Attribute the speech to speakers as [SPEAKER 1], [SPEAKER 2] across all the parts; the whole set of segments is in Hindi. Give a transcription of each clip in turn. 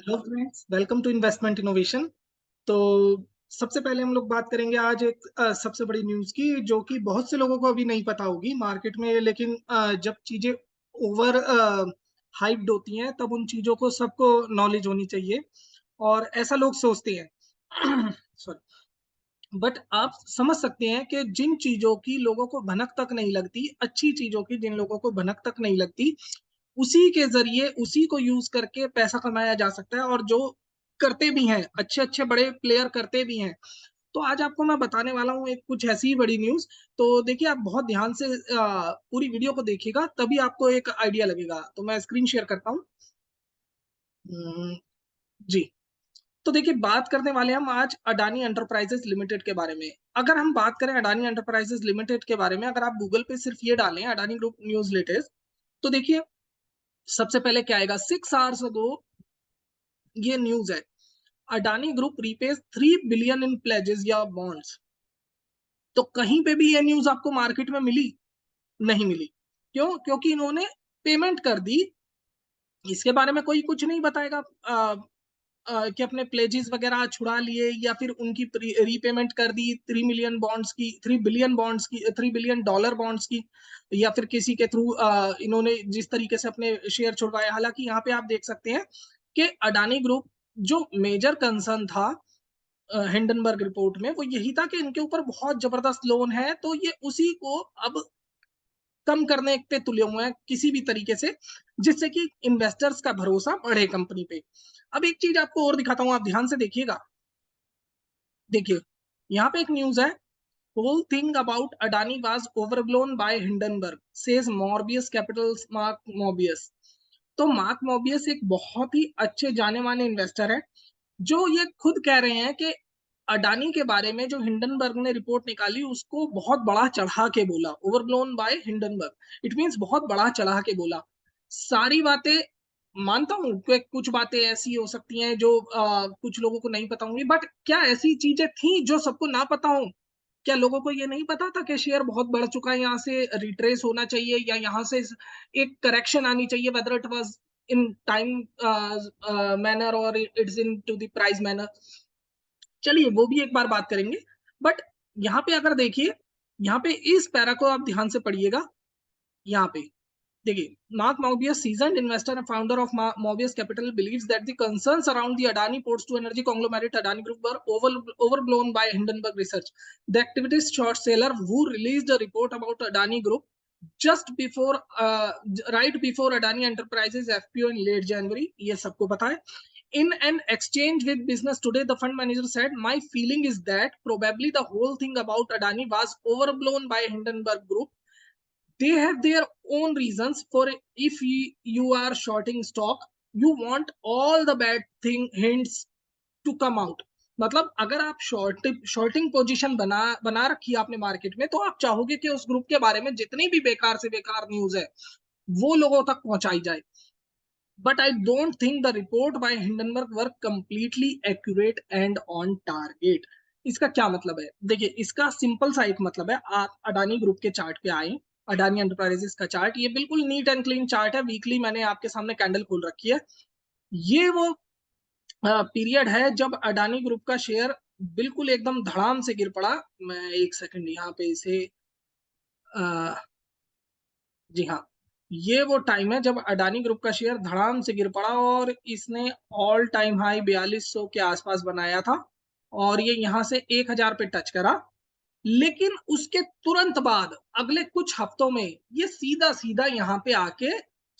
[SPEAKER 1] Hello friends, welcome to investment innovation. तो सबसे पहले हम लोग बात करेंगे आज एक सबसे बड़ी न्यूज़ की, जो कि बहुत से लोगों को अभी नहीं पता होगी मार्केट में। लेकिन जब चीजें ओवर हाइप्ड होती हैं तब उन चीजों को सबको नॉलेज होनी चाहिए, और ऐसा लोग सोचते हैं। सॉरी। बट आप समझ सकते हैं कि जिन चीजों की लोगों को भनक तक नहीं लगती, अच्छी चीजों की जिन लोगों को भनक तक नहीं लगती, उसी के जरिए उसी को यूज करके पैसा कमाया जा सकता है। और जो करते भी हैं, अच्छे अच्छे बड़े प्लेयर करते भी हैं। तो आज आपको मैं बताने वाला हूँ एक कुछ ऐसी ही बड़ी न्यूज। तो देखिए, आप बहुत ध्यान से पूरी वीडियो को देखिएगा, तभी आपको एक आइडिया लगेगा। तो मैं स्क्रीन शेयर करता हूँ। जी। तो देखिए, बात करने वाले हम आज अडानी एंटरप्राइजेस लिमिटेड के बारे में। अगर हम बात करें अडानी एंटरप्राइजेस लिमिटेड के बारे में, अगर आप गूगल पे सिर्फ ये डालें अडानी ग्रुप न्यूज लेटेस्ट, तो देखिए सबसे पहले क्या आएगा। 6 आवर्स अगो ये न्यूज है, Adani group रीपेज 3 billion in pledges या बॉन्ड्स। तो कहीं पे भी ये न्यूज आपको मार्केट में मिली? नहीं मिली। क्यों? क्योंकि इन्होंने पेमेंट कर दी। इसके बारे में कोई कुछ नहीं बताएगा कि अपने प्लेजेस वगैरह छुड़ा लिए या फिर उनकी रीपेमेंट कर दी 3 मिलियन बॉन्ड्स की, 3 बिलियन बॉन्ड्स की, $3 बिलियन बॉन्ड्स की, या फिर किसी के थ्रू इन्होंने जिस तरीके से अपने शेयर छुड़वाए। हालांकि यहाँ पे आप देख सकते हैं कि अडानी ग्रुप, जो मेजर कंसर्न था हिंडनबर्ग रिपोर्ट में, वो यही था कि इनके ऊपर बहुत जबरदस्त लोन है। तो ये उसी को अब कम करने पे तुले हुए हैं किसी भी तरीके से, जिससे कि इन्वेस्टर्स का भरोसा बढ़े कंपनी पे। अब एक चीज आपको और दिखाता हूं, आप ध्यान से देखिएगा। देखिए, यहाँ पे एक न्यूज है, whole thing about Adani was overblown by Hindenburg, says Morbius Capital's Mark Morbius। तो मार्क मोबियस एक बहुत ही अच्छे जाने माने इन्वेस्टर है, जो ये खुद कह रहे हैं कि अडानी के बारे में जो हिंडनबर्ग ने रिपोर्ट निकाली उसको बहुत बड़ा चढ़ा के बोला। ओवरब्लोन बाय हिंडनबर्ग, इट मींस बहुत बड़ा चढ़ा के बोला। सारी बातें मानता हूँ कि कुछ बातें ऐसी हो सकती हैं जो कुछ लोगों को नहीं पता होंगी, बट क्या ऐसी चीजें थी जो सबको ना पता हो? क्या लोगों को ये नहीं पता था कि शेयर बहुत बढ़ चुका है, यहाँ से रिट्रेस होना चाहिए या यहाँ से एक करेक्शन आनी चाहिए, whether it was in time manner और it's in to the price manner? चलिए वो भी एक बार बात करेंगे। बट यहाँ पे अगर देखिए, यहाँ पे इस पैरा को आप ध्यान से पढ़िएगा। यहाँ पे देखिए, Mark Mobius, seasoned investor and founder of Mobius Capital, believes that the concerns around the Adani Ports to Energy conglomerate Adani Group were overblown by Hindenburg Research, the activist short seller who released a report about Adani Group just before, right before Adani Enterprises FPO in late January. ये सबको पता है। In an exchange with Business Today, the fund manager said, "My feeling is that probably the whole thing about Adani was overblown by Hindenburg Group. They have their own reasons for if you are shorting stock, you want all the bad thing hints to come out। मतलब अगर आप शॉर्टिंग पोजीशन बना रखी है आपने मार्केट में, तो आप चाहोगे कि उस ग्रुप के बारे में जितनी भी बेकार से बेकार न्यूज है वो लोगों तक पहुंचाई जाए। But I don't think the report by Hindenburg were completely accurate and on target. इसका क्या मतलब है? देखिए, इसका सिंपल सा एक मतलब है। आप अडानी ग्रुप के चार्ट पे आए, अडानी एंटरप्राइजेस का चार्ट, ये बिल्कुल नीट एंड क्लीन चार्ट है। वीकली मैंने आपके सामने कैंडल खोल रखी है। ये वो पीरियड है जब अडानी ग्रुप का शेयर बिल्कुल एकदम धड़ाम से गिर पड़ा। मैं एक सेकंड यहाँ पे इसे जी हाँ, ये वो टाइम है जब अडानी ग्रुप का शेयर धड़ाम से गिर पड़ा और इसने ऑल टाइम हाई 4200 के आसपास बनाया था, और ये यहाँ से 1000 पे टच करा। लेकिन उसके तुरंत बाद अगले कुछ हफ्तों में ये सीधा सीधा यहाँ पे आके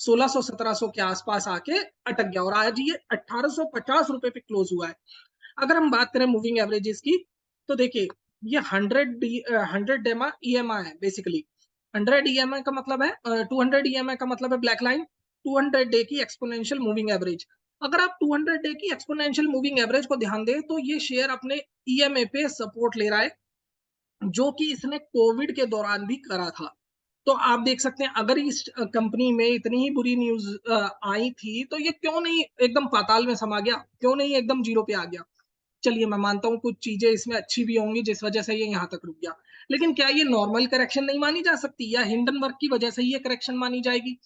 [SPEAKER 1] 1600-1700 के आसपास आके अटक गया, और आज ये 1850 रुपए पे क्लोज हुआ है। अगर हम बात करें मूविंग एवरेजेस की, तो देखिए, ये 100 EMI है बेसिकली। 100 EMI का मतलब है 200 EMI का मतलब है ब्लैक लाइन, 200 डे की एक्सपोनेंशियल मूविंग एवरेज। अगर आप 200 डे की एक्सपोनेंशियल मूविंग एवरेज को ध्यान दें, तो ये शेयर अपने EMA पे सपोर्ट ले रहा है, जो कि इसने कोविड के दौरान भी करा था। तो आप देख सकते हैं, अगर इस कंपनी में इतनी ही बुरी न्यूज आई थी, तो ये क्यों नहीं एकदम पाताल में समा गया, क्यों नहीं एकदम जीरो पे आ गया? चलिए, मैं मानता हूँ कुछ चीजें इसमें अच्छी भी होंगी जिस वजह से ये यहाँ तक रुक गया। लेकिन क्या ये नॉर्मल करेक्शन नहीं मानी जा सकती, या हिंडनबर्ग की वजह से ये करेक्शन मानी जाएगी?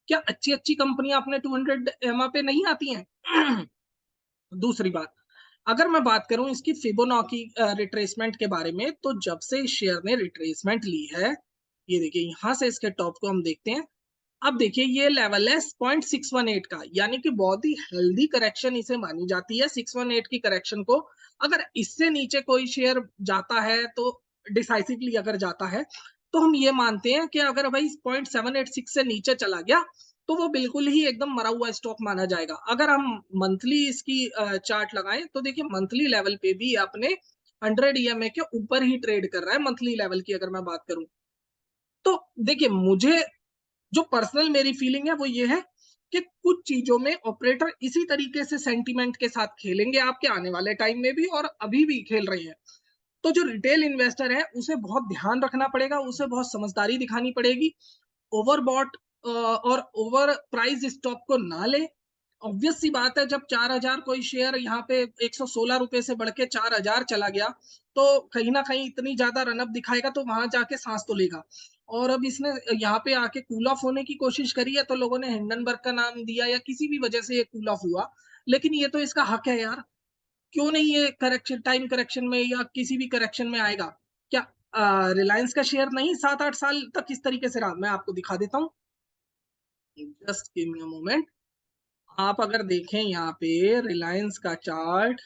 [SPEAKER 1] क्या अच्छी अच्छी कंपनियां अपने 200 एमआ पे नहीं आती हैं? दूसरी बात, अगर मैं बात करूँ इसकी फिबोनाची रिट्रेसमेंट के बारे में, तो जब से इस शेयर ने रिट्रेसमेंट ली है, ये देखिए यहाँ से इसके टॉप को हम देखते हैं। अब देखिए ये लेवल है 0.618 का, यानी कि बहुत ही हेल्दी करेक्शन इसे मानी जाती है। 618 की करेक्शन को अगर इससे नीचे कोई शेयर जाता है, तो डिसाइसिवली अगर जाता है, तो हम ये मानते हैं कि अगर भाई 0.786 से नीचे चला गया, तो वो बिल्कुल ही एकदम मरा हुआ स्टॉक माना जाएगा। अगर हम मंथली इसकी चार्ट लगाएं, तो देखिए मंथली लेवल पे भी अपने 100 ईएमए के ऊपर ही ट्रेड कर रहा है। मंथली लेवल की अगर मैं बात करूं, तो देखिए मुझे जो पर्सनल मेरी फीलिंग है वो ये है कि कुछ चीजों में ऑपरेटर इसी तरीके से सेंटीमेंट के साथ खेलेंगे आपके आने वाले टाइम में भी, और अभी भी खेल रहे हैं। तो जो रिटेल इन्वेस्टर है उसे बहुत ध्यान रखना पड़ेगा, उसे बहुत समझदारी दिखानी पड़ेगी। ओवरबॉट और ओवर प्राइस स्टॉक को ना ले। ऑब्वियस सी बात है, जब 4000 कोई शेयर यहाँ पे 116 रुपए से बढ़ के 4000 चला गया, तो कहीं ना कहीं इतनी ज्यादा रनअप दिखाएगा, तो वहां जाके सांस तो लेगा। और अब इसने यहाँ पे आके कूल ऑफ होने की कोशिश करी है, तो लोगों ने हिंडनबर्ग का नाम दिया या किसी भी वजह से ये कूल ऑफ हुआ। लेकिन ये तो इसका हक है यार, क्यों नहीं ये करेक्शन, टाइम करेक्शन में या किसी भी करेक्शन में आएगा? क्या रिलायंस का शेयर नहीं 7-8 साल तक इस तरीके से रहा? मैं आपको दिखा देता हूँ, just give me a moment. आप अगर देखें यहाँ पे रिलायंस का चार्ट,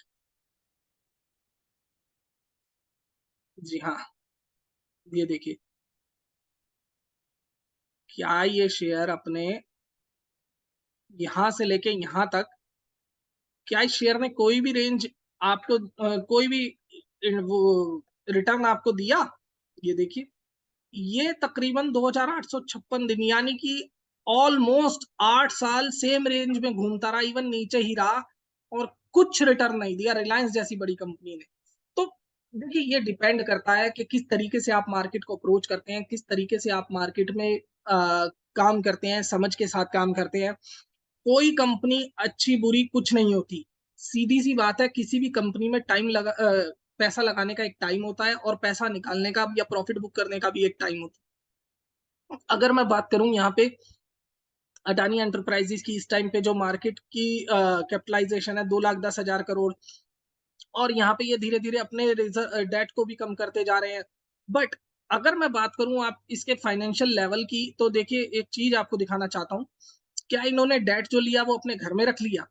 [SPEAKER 1] जी हाँ, ये देखिए, क्या ये शेयर अपने यहां से लेके यहां तक, क्या इस शेयर ने कोई भी रेंज आपको कोई भी वो रिटर्न आपको दिया? ये देखिए, ये तकरीबन 2856 दिन, यानी कि ऑलमोस्ट 8 साल सेम रेंज में घूमता रहा, इवन नीचे ही रहा, और कुछ रिटर्न नहीं दिया रिलायंस जैसी बड़ी कंपनी ने। तो देखिए ये डिपेंड करता है कि किस तरीके से आप मार्केट को अप्रोच करते हैं, किस तरीके से आप मार्केट में काम करते हैं, समझ के साथ काम करते हैं। कोई कंपनी अच्छी बुरी कुछ नहीं होती, सीधी सी बात है। किसी भी कंपनी में पैसा लगाने का एक टाइम होता है, और पैसा निकालने का या प्रॉफिट बुक करने का भी एक टाइम होता है। अगर मैं बात करूं यहाँ पे अडानी एंटरप्राइजेस की, इस टाइम पे जो मार्केट की कैपिटलाइजेशन है 2,10,000 करोड़, और यहाँ पे ये धीरे धीरे अपने डेट को भी कम करते जा रहे हैं। बट अगर मैं बात करूं आप इसके फाइनेंशियल लेवल की, तो देखिए एक चीज आपको दिखाना चाहता हूँ। क्या इन्होंने डेट जो लिया वो अपने घर में रख लिया?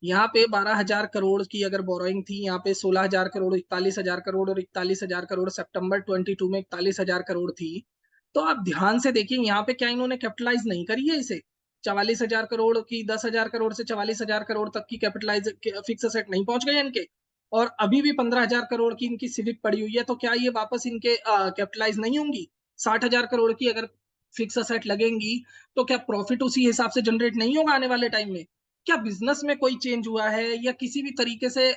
[SPEAKER 1] यहाँ पे 12,000 करोड़ की अगर बोरोइंग थी, यहाँ पे 16,000 करोड़, 41,000 करोड़, और 41,000 करोड़ सितंबर 22 में 41,000 करोड़ थी। तो आप ध्यान से देखिए यहाँ पे क्या इन्होंने कैपिटलाइज नहीं करी है इसे? 44,000 करोड़ की, 10,000 करोड़ से 44,000 करोड़ तक की कैपिटलाइज फिक्स असेट नहीं पहुंच गए इनके, और अभी भी 15,000 करोड़ की इनकी सिविक पड़ी हुई है। तो क्या ये वापस इनके कैपिटलाइज नहीं होंगी? 60,000 करोड़ की अगर फिक्स असेट लगेंगी, तो क्या प्रॉफिट उसी हिसाब से जनरेट नहीं होगा आने वाले टाइम में? क्या बिजनेस में कोई चेंज हुआ है, या किसी भी तरीके से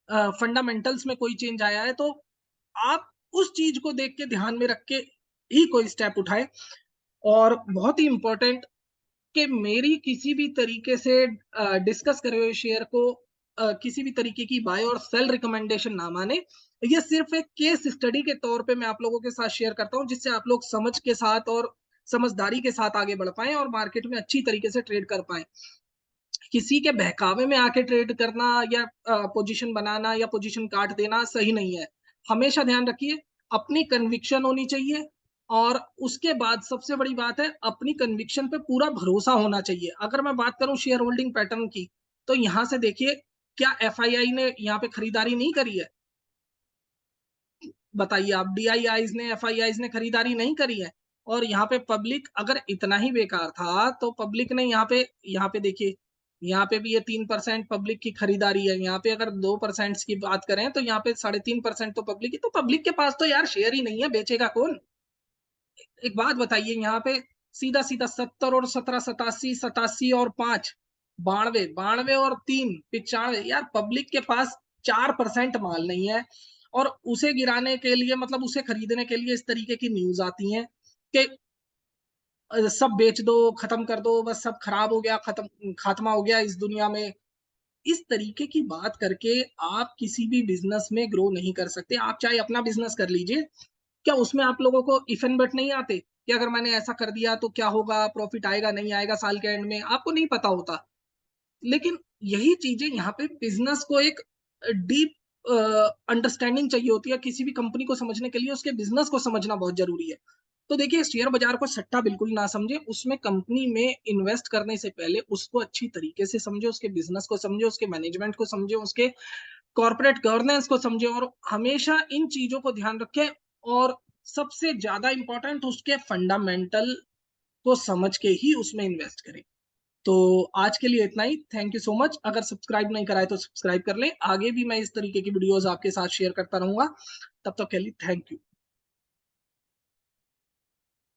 [SPEAKER 1] फंडामेंटल्स में कोई चेंज आया है? तो आप उस चीज को देख के, ध्यान में रख के ही कोई स्टेप उठाए। और बहुत ही इंपॉर्टेंट कि मेरी किसी भी तरीके से डिस्कस करे हुए शेयर को किसी भी तरीके की बाय और सेल रिकमेंडेशन ना माने। ये सिर्फ एक केस स्टडी के तौर पे मैं आप लोगों के साथ शेयर करता हूं, जिससे आप लोग समझ के साथ और समझदारी के साथ आगे बढ़ पाए और मार्केट में अच्छी तरीके से ट्रेड कर पाए। किसी के बहकावे में आके ट्रेड करना या पोजीशन बनाना या पोजीशन काट देना सही नहीं है। हमेशा ध्यान रखिए, अपनी कन्विक्शन होनी चाहिए, और उसके बाद सबसे बड़ी बात है, अपनी कन्विक्शन पे पूरा भरोसा होना चाहिए। अगर मैं बात करूं शेयर होल्डिंग पैटर्न की, तो यहां से देखिए, क्या एफआईआई ने यहाँ पे खरीदारी नहीं करी है? बताइए आप, डीआईआईज ने, एफआईआईज ने खरीदारी नहीं करी है। और यहाँ पे पब्लिक अगर इतना ही बेकार था, तो पब्लिक ने यहाँ पे देखिए, यहाँ पे भी ये 3% पब्लिक की खरीदारी है। यहाँ पे अगर 2% की बात करें, तो यहाँ पे 3.5% तो पब्लिक की। तो पब्लिक के पास तो यार शेयर ही नहीं है, बेचेगा कौन? एक बात बताइए, यहाँ पे सीधा सीधा 70 और 17, 87, 87 और 5, 92, 92 और 3, 95, यार पब्लिक के पास 4% माल नहीं है। और उसे गिराने के लिए, मतलब उसे खरीदने के लिए, इस तरीके की न्यूज आती है कि सब बेच दो, खत्म कर दो, बस सब खराब हो गया, खत्म खात्मा हो गया इस दुनिया में। इस तरीके की बात करके आप किसी भी बिजनेस में ग्रो नहीं कर सकते। आप चाहे अपना बिजनेस कर लीजिए, क्या उसमें आप लोगों को इफ एंड बट नहीं आते कि अगर मैंने ऐसा कर दिया तो क्या होगा, प्रॉफिट आएगा नहीं आएगा साल के एंड में? आपको नहीं पता होता। लेकिन यही चीजें यहाँ पे बिजनेस को एक डीप अंडरस्टैंडिंग चाहिए होती है। किसी भी कंपनी को समझने के लिए उसके बिजनेस को समझना बहुत जरूरी है। तो देखिए, शेयर बाजार को सट्टा बिल्कुल ना समझे, उसमें कंपनी में इन्वेस्ट करने से पहले उसको अच्छी तरीके से समझे, उसके बिजनेस को समझे, उसके मैनेजमेंट को समझे, उसके कॉर्पोरेट गवर्नेंस को समझे, और हमेशा इन चीजों को ध्यान रखें। और सबसे ज्यादा इंपॉर्टेंट, उसके फंडामेंटल को समझ के ही उसमें इन्वेस्ट करें। तो आज के लिए इतना ही। Thank you so much. अगर सब्सक्राइब नहीं करा है तो सब्सक्राइब कर लें। आगे भी मैं इस तरीके की वीडियोस आपके साथ शेयर करता रहूंगा। तब तक के लिए थैंक यू।